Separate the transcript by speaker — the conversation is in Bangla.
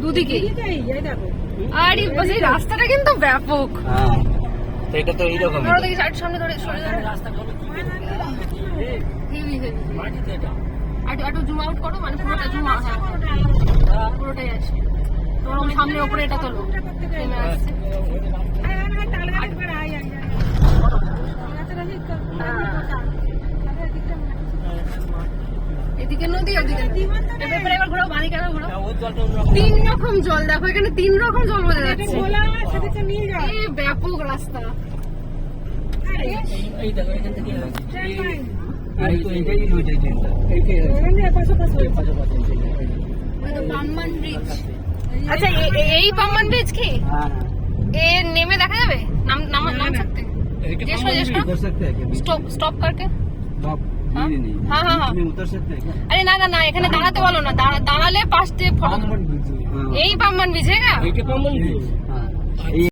Speaker 1: দুদিকে। আর এই রাস্তাটা কিন্তু ব্যাপক।
Speaker 2: এটা তো এইরকম
Speaker 1: সামনে ধরে একটু জুম আউট করো, মানে পুরোটা জুম আউট, পুরোটাই আসে তোমার সামনে ওপরে। এটা তোলো, নেমে আসছে। এদিকে নদী, ওদিকে এবার ঘোরাও, বাড়িকে ঘোরাও। 3 রকম জল দেখো এখানে, 3 রকম জল বোঝা যাচ্ছে। ব্যাপক রাস্তা। আচ্ছা এই পাম্বান ব্রিজ কি এ নেমে দেখা যাবে? নাম सकते स्टॉप करके? हाँ हाँ हाँ। अरे ना ना ना, এখানে দাঁড়াতে বলো না, দাঁড়ালে পাশ দিয়ে ফটো। এই পাম্বান ব্রিজ है क्या?